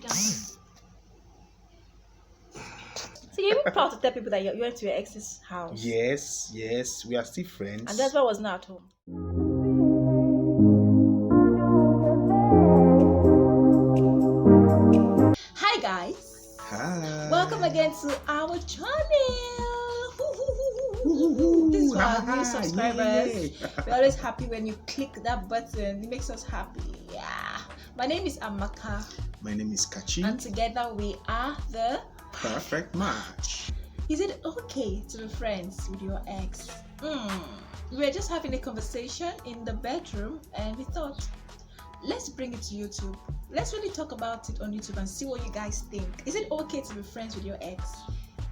we done? So you're even proud to tell people that you went to your ex's house? Yes, we are still friends. And that's why I was not at home. Hi guys. Hi. Welcome again to our channel. This is for our new subscribers. We're always happy when you click that button. It makes us happy. Yeah. My name is Amaka. My name is Kachi. And together we are the Perfect Match. Is it okay to be friends with your ex? We were just having a conversation in the bedroom and we thought, let's bring it to YouTube. Let's really talk about it on YouTube and see what you guys think. Is it okay to be friends with your ex?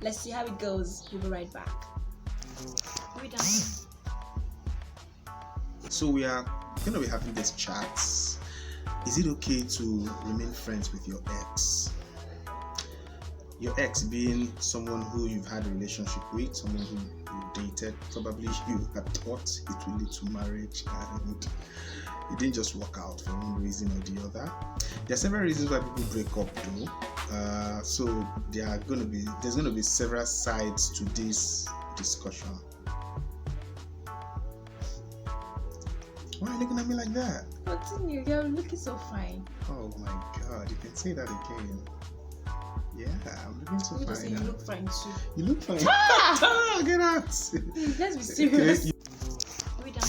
Let's see how it goes. We'll be right back. Are we done? So we are going to be having these chats. Is it okay to remain friends with your ex? Your ex being someone who you've had a relationship with, someone who you dated, probably you had thought it will lead to marriage and it didn't just work out for one reason or the other. There are several reasons why people break up though. So there's going to be several sides to this discussion. Why are you looking at me like that? Continue, you're looking so fine. Oh my god, you can say that again. Yeah, I'm looking so fine. You look fine too. You look fine. Ah! Get out. Let's be serious. Are we done?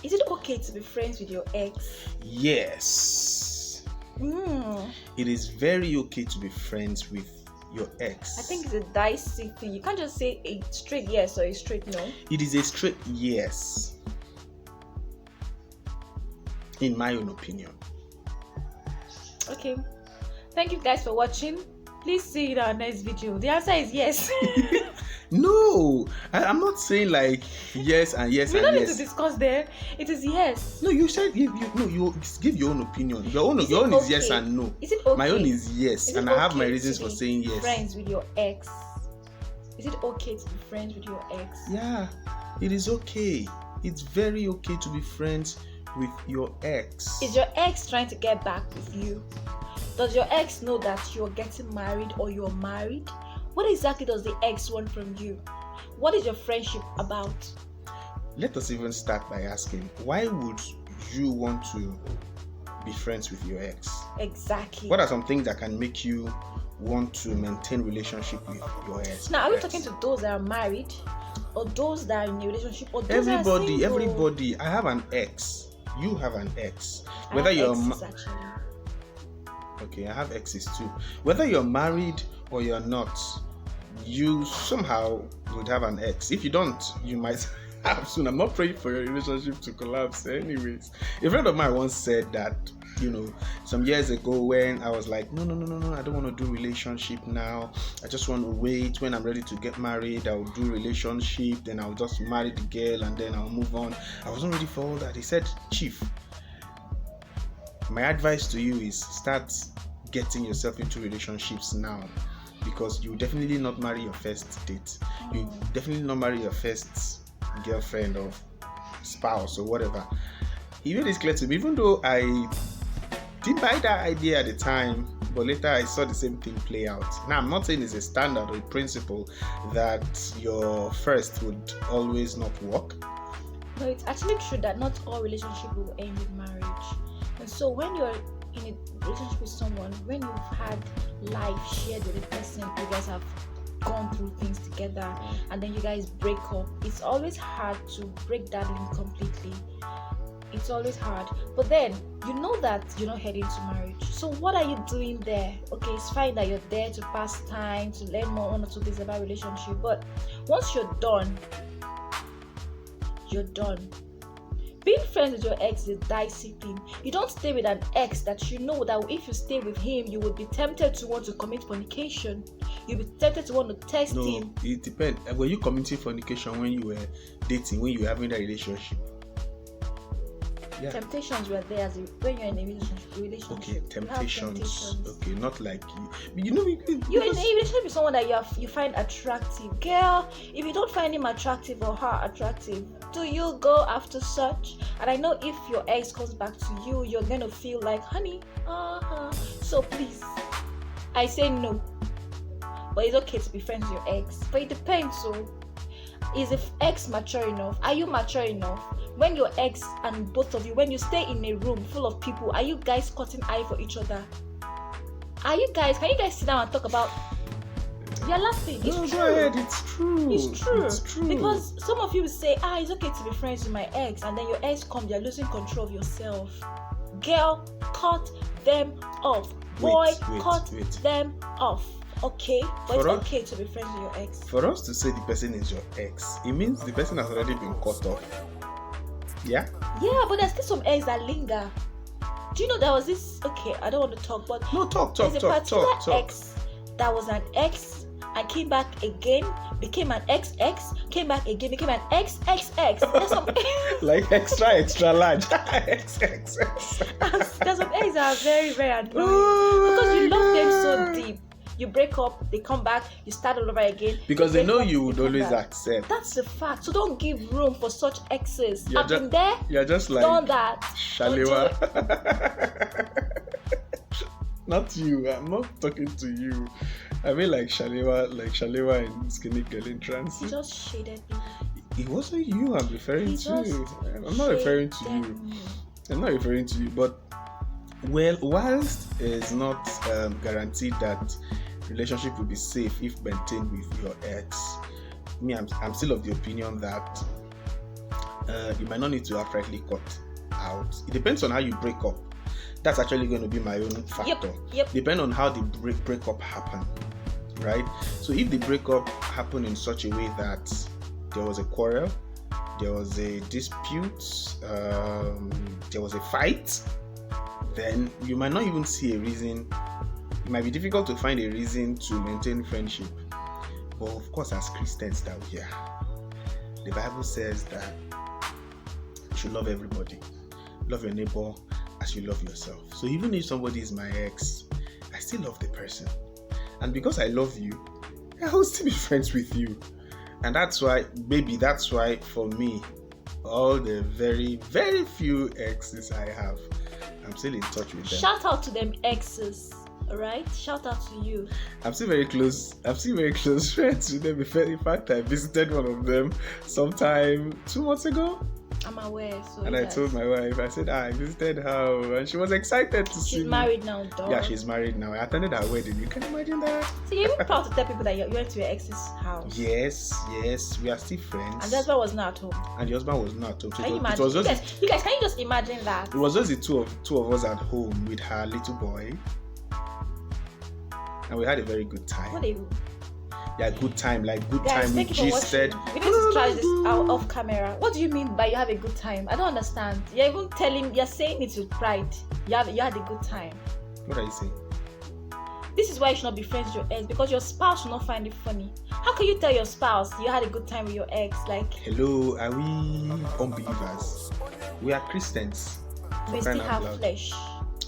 Is it okay to be friends with your ex? Yes. It is very okay to be friends with your ex. I think it's a dicey thing. You can't just say a straight yes or a straight no. It is a straight yes. In my own opinion. Okay. Thank you guys for watching. Please see you in our next video. The answer is yes. No, I'm not saying like yes and yes we and don't yes. need to discuss there. It is yes. No, you said you give your own opinion. Your own is yes and no. Is it okay? My own is yes, and I have my reasons for saying yes. Friends with your ex. Is it okay to be friends with your ex? Yeah, it is okay. It's very okay to be friends with your ex. Is your ex trying to get back with you? Does your ex know that you're getting married or you're married? What exactly does the ex want from you? What is your friendship about? Let us even start by asking, why would you want to be friends with your ex? Exactly. What are some things that can make you want to maintain relationship with your ex? Now, are we talking to those that are married, or those that are in a relationship, or those that are single? Everybody. I have an ex. You have an ex. Whether you're okay, I have exes too. Whether you're married or you're not, you somehow would have an ex. If you don't, you might have soon. I'm not praying for your relationship to collapse. Anyways, a friend of mine once said that, some years ago when I was like, no, I don't want to do relationship now. I just want to wait. When I'm ready to get married, I'll do relationship. Then I'll just marry the girl and then I'll move on. I wasn't ready for all that. He said, Chief, my advice to you is start getting yourself into relationships now, because you definitely not marry your first date. You definitely not marry your first girlfriend or spouse or whatever. He made it clear to me, even though I didn't buy that idea at the time, but later I saw the same thing play out. Now, I'm not saying it's a standard or a principle that your first would always not work. No, it's actually true that not all relationships will end with marriage. And so when you're in a relationship with someone, when you've had life shared with a person, you guys have gone through things together, and then you guys break up, it's always hard to break that link completely. It's always hard. But then you know that you're not heading to marriage. So what are you doing there? Okay, it's fine that you're there to pass time, to learn more, 1 or 2 things about relationship, but once you're done, you're done. Being friends with your ex is a dicey thing. You don't stay with an ex that you know that if you stay with him, you would be tempted to want to commit fornication. You'll be tempted to want to test him. No, it depends. Were you committing fornication when you were dating, when you were having that relationship? Yeah. Temptations were there when you're in a relationship. Okay, You have temptations. temptations. Okay, not like you know, You're in a relationship with someone that you find attractive. Girl, if you don't find him attractive or her attractive, do you go after such? And I know if your ex comes back to you, you're gonna feel like, honey, So please, I say no. But it's okay to be friends with your ex. But it depends. So, is the ex mature enough? Are you mature enough? When your ex and both of you, when you stay in a room full of people, are you guys cutting eye for each other? Can you guys sit down and talk about? You're laughing. It's true. Go ahead. It's true. It's true. Because some of you will say, it's okay to be friends with my ex, and then your ex comes, you're losing control of yourself. Girl, cut them off. Boy, cut them off. Okay, but it's okay to be friends with your ex. For us to say the person is your ex, it means the person has already been cut off. Yeah? Yeah, but there's still some eggs that linger. Do you know there was this? Okay, I don't want to talk, but no, talk. There's a particular ex that was an ex and came back again, became an ex, came back again, became an XXX. There's some like extra large. XXX. There's some eggs that are very, very annoying because you love them so deep. You break up, they come back, you start all over again. Because they know you would always accept. That's the fact. So don't give room for such exes. I've been there. You're just like done that. Shalewa. Not you. I'm not talking to you. I mean like Shalewa in Skinny Girl in Trance. You just shaded me. It wasn't you I'm referring to. I'm not referring to you. I'm not referring to you. But whilst it's not guaranteed that relationship will be safe if maintained with your ex, I'm still of the opinion that you might not need to outrightly cut out. It depends on how you break up. That's actually going to be my own factor. Yep. Depend on how the breakup happened, right? So if the breakup happened in such a way that there was a quarrel, there was a dispute, there was a fight, then you might not even see a reason. It might be difficult to find a reason to maintain friendship. But of course, as Christians that we are, the Bible says that you should love everybody. Love your neighbor as you love yourself. So even if somebody is my ex, I still love the person. And because I love you, I will still be friends with you. And that's why for me, all the very, very few exes I have, I'm still in touch with them. Shout out to them exes, alright? Shout out to you. I'm still very close friends with them. In fact, I visited one of them sometime 2 months ago. I'm aware. And I told my wife, I said, I visited her, and she was excited to see me. She's married now, dog. Yeah, she's married now. I attended her wedding. You can imagine that. So you're even proud to tell people that you went to your ex's house. Yes, we are still friends. And the husband was not at home. And the husband was not at home. So can you imagine? You guys, can you just imagine that? It was just the two of us at home with her little boy. And we had a very good time. What good time. We gisted. We need to try this out off camera. What do you mean by you have a good time? I don't understand. You're saying it with pride. You had a good time. What are you saying? This is why you should not be friends with your ex, because your spouse will not find it funny. How can you tell your spouse you had a good time with your ex? Like, hello, are we unbelievers? We are Christians. We still have flesh.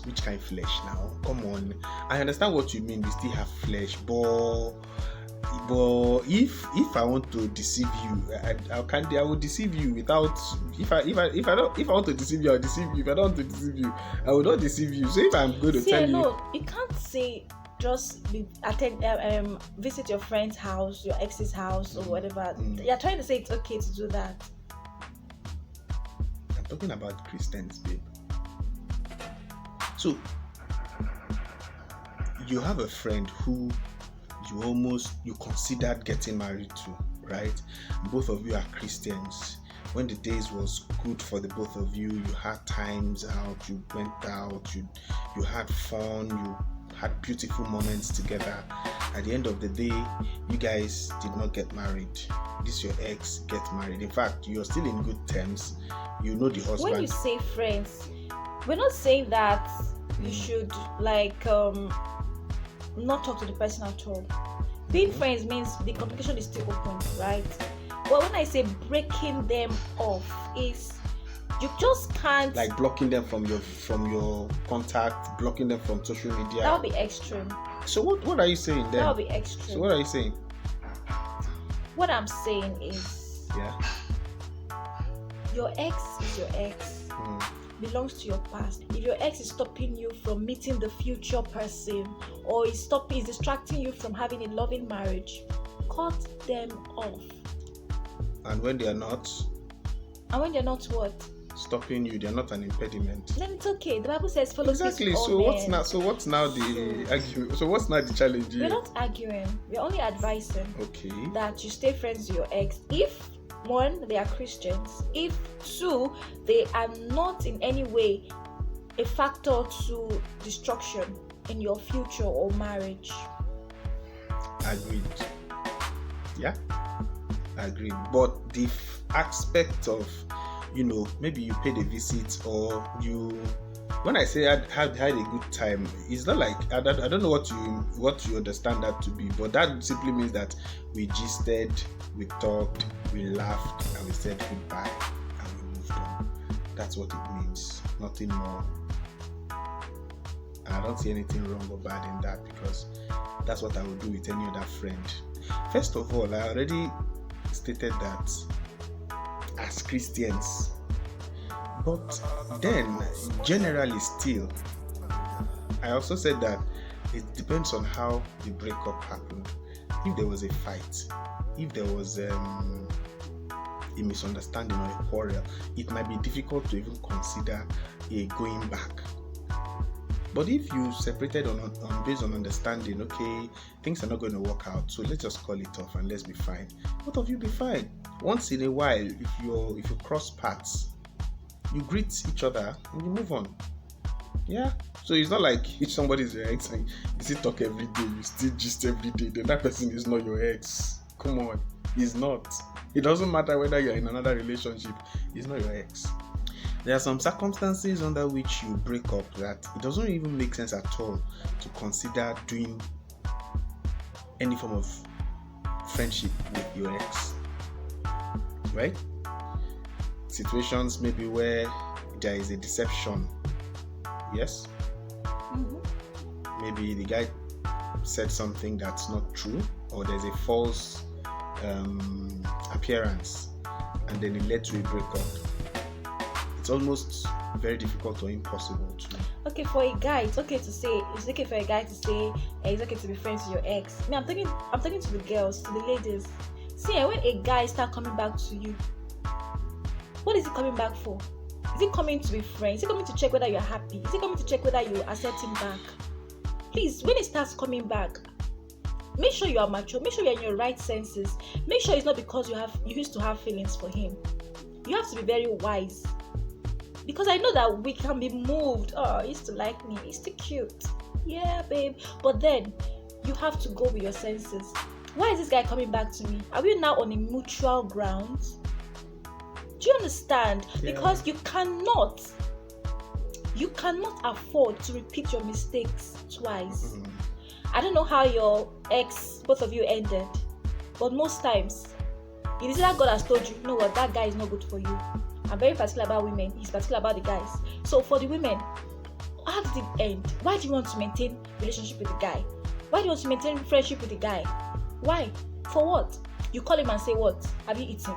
Which kind of flesh now? Come on. I understand what you mean. We still have flesh, but if I want to deceive you, I will deceive you without. If I want to deceive you, I'll deceive you. If I don't want to deceive you, I will not deceive you. So if I'm going to tell you, you can't say just visit your friend's house, your ex's house, or whatever. You're trying to say it's okay to do that. I'm talking about Christians, babe. So you have a friend who you considered getting married to, right? Both of you are Christians. When the days was good for the both of you, you had times out, you went out, you had fun, you had beautiful moments together. At the end of the day, you guys did not get married. This your ex get married. In fact, you're still in good terms. You know the husband. When you say friends, we're not saying that you should not talk to the person at all. Being friends means the communication is still open, right? But when I say breaking them off, is You just can't. Like blocking them from your contact, blocking them from social media. That would be extreme. So what are you saying then? That would be extreme. So what are you saying? What I'm saying is, Yeah. your ex is your ex. Belongs to your past. If your ex is stopping you from meeting the future person, or is distracting you from having a loving marriage, cut them off. And when they are not what? stopping you, they are not an impediment. Then it's okay. The Bible says follow Exactly. peace with So all what's men. now? So what's now the argument? So what's now the challenge here? We're not arguing. We're only advising Okay. that you stay friends with your ex. If one, they are Christians. If two, they are not in any way a factor to destruction in your future or marriage. Agreed. Yeah. Agreed. But the aspect of, maybe you paid a visit, or when I say I had a good time, it's not like I don't know what you understand that to be, but that simply means that we gisted, we talked, we laughed, and we said goodbye, and we moved on. That's what it means, nothing more. And I don't see anything wrong or bad in that, because that's what I would do with any other friend. First of all, I already stated that as Christians, but then generally still, I also said that it depends on how the breakup happened. If there was a fight, if there was a misunderstanding or a quarrel, it might be difficult to even consider a going back. But if you separated on based on understanding, okay, things are not going to work out, so let's just call it off and let's be fine. Both of you be fine. Once in a while, if you cross paths, you greet each other and you move on. Yeah. So it's not like if somebody's your ex and you still talk every day, you still gist every day, then that person is not your ex. Come on, he's not. It doesn't matter whether you're in another relationship, he's not your ex. There are some circumstances under which you break up that it doesn't even make sense at all to consider doing any form of friendship with your ex. Right? Situations maybe where there is a deception. Yes? Maybe the guy said something that's not true, or there's a false appearance, and then it led to a breakup. It's almost very difficult or impossible to. Okay, for a guy, it's okay for a guy to say it's okay to be friends with your ex. I'm talking to the girls, to the ladies. See, when a guy start coming back to you, what is he coming back for? Is he coming to be friends? Is he coming to check whether you're happy? Is he coming to check whether you accept him back? Please, when he starts coming back, make sure you are mature. Make sure you're in your right senses. Make sure it's not because you used to have feelings for him. You have to be very wise. Because I know that we can be moved. Oh, he used to like me. He's too cute. Yeah, babe. But then, you have to go with your senses. Why is this guy coming back to me? Are we now on a mutual ground? Do you understand? Yeah. Because you cannot afford to repeat your mistakes twice. I don't know how your ex, both of you ended. But most times, it is that God has told you, you know what, that guy is not good for you. I'm very particular about women. He's particular about the guys. So for the women, how did it end? Why do you want to maintain relationship with the guy? Why do you want to maintain friendship with the guy? Why? For what? You call him and say what? Have you eaten?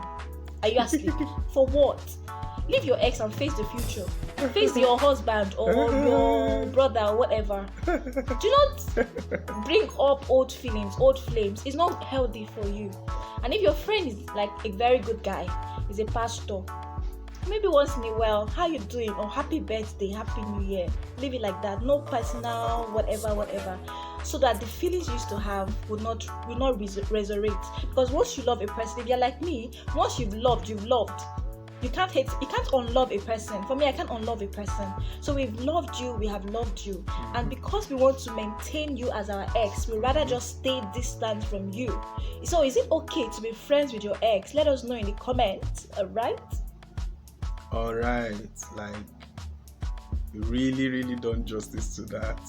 Are you asking? For what? Leave your ex and face the future. Face your husband or your brother or whatever. Do not bring up old feelings, old flames. It's not healthy for you. And if your friend is like a very good guy, is a pastor, maybe once in a while, how you doing? Or happy birthday, happy new year. Leave it like that. No personal, whatever. So that the feelings you used to have will not resurrect. Because once you love a person, if you're like me, once you've loved. You can't unlove a person. For me, I can't unlove a person. So we've loved you, we have loved you. And because we want to maintain you as our ex, we'd rather just stay distant from you. So is it okay to be friends with your ex? Let us know in the comments, alright? Alright, like really, really done justice to that.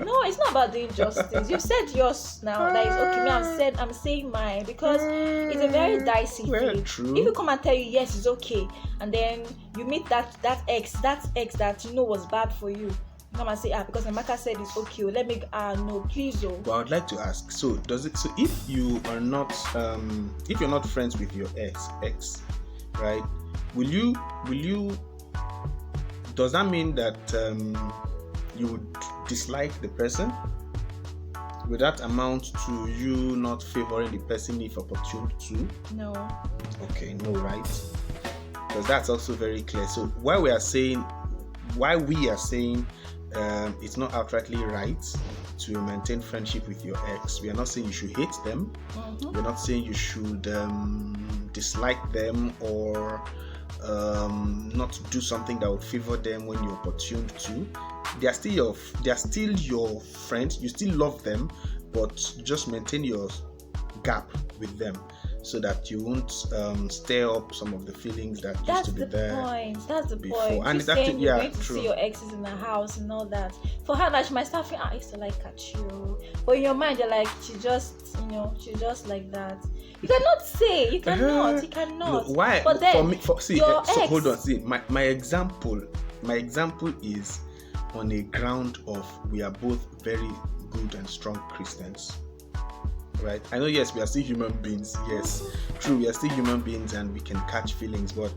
No, it's not about doing justice. You've said yours now. That is okay. Me, I'm saying mine because it's a very dicey Well, thing. true. If you come and tell you yes, it's okay, and then you meet that ex that you know was bad for you, come and say because Amaka said it's okay. Let me no, please oh. But I would like to ask. So does it? So if you are not if you're not friends with your ex, right? Will you? Does that mean that you would dislike the person? Will that amount to you not favoring the person if opportune to? No. Okay, no, right? Because that's also very clear. So why we are saying it's not outrightly right to maintain friendship with your ex. We are not saying you should hate them. Mm-hmm. We're not saying you should dislike them or not do something that would favor them when you're opportune to. They are still your friends. You still love them, but just maintain your gap with them so that you won't stir up some of the feelings that used to be there. That's the before. point. And She's it's saying you're going to true. see your exes in the house and all that. For her, she might start thinking, I used to like you. But in your mind, you're like, she's just like that. You cannot say. You cannot. You cannot. No, why? But then, hold on. See, my example is on a ground of we are both very good and strong Christians. Right? I know, yes, we are still human beings. Yes, true, we are still human beings and we can catch feelings, but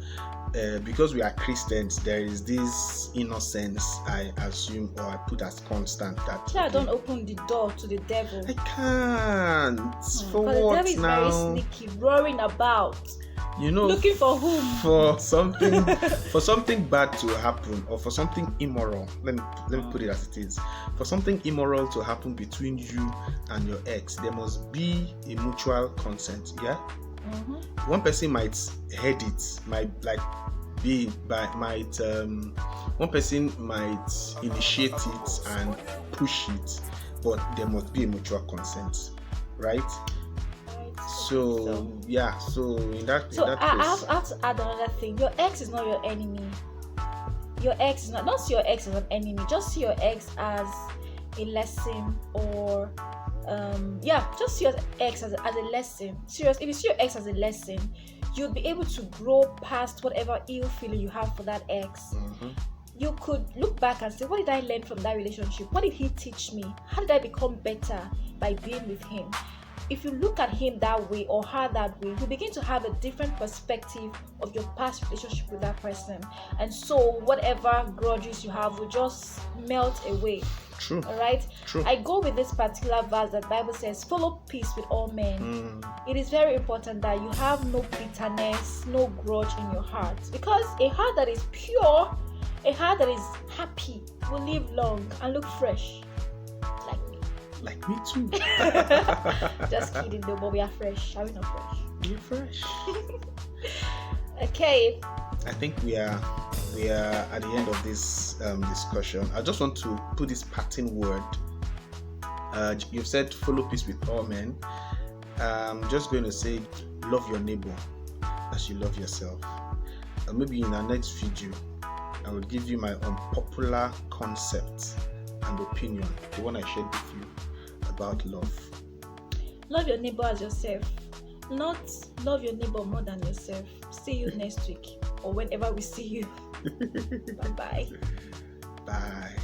because we are Christians, there is this innocence, I assume, or I put as constant that. Yeah, don't open the door to the devil. I can't. For but what the devil is now? very sneaky, roaring about. Looking for whom? For something bad to happen, or for something immoral. Let me put it as it is. For something immoral to happen between you and your ex, there must be a mutual consent. Yeah. Mm-hmm. One person might head it, one person might initiate it and push it, but there must be a mutual consent, right? So in that case, I have to add another thing. Your ex is not your enemy. Your ex is not see your ex as an enemy. Just see your ex as a lesson, or just see your ex as a lesson. Serious, if you see your ex as a lesson, you'll be able to grow past whatever ill feeling you have for that ex. Mm-hmm. You could look back and say, what did I learn from that relationship? What did he teach me? How did I become better by being with him? If you look at him that way or her that way, you begin to have a different perspective of your past relationship with that person. And so whatever grudges you have will just melt away. True. All right? True. I go with this particular verse that the Bible says, follow peace with all men. It is very important that you have no bitterness, no grudge in your heart. Because a heart that is pure, a heart that is happy will live long and look fresh. Like me too. Just kidding though, but we are fresh. Are we not fresh? We're fresh. Okay. I think we are at the end of this discussion. I just want to put this parting word. You've said follow peace with all men. I'm just going to say love your neighbor as you love yourself. Maybe in our next video, I will give you my unpopular concept and opinion, the one I shared with you about love. Love your neighbor as yourself. Not love your neighbor more than yourself. See you next week or whenever we see you. Bye-bye. Bye.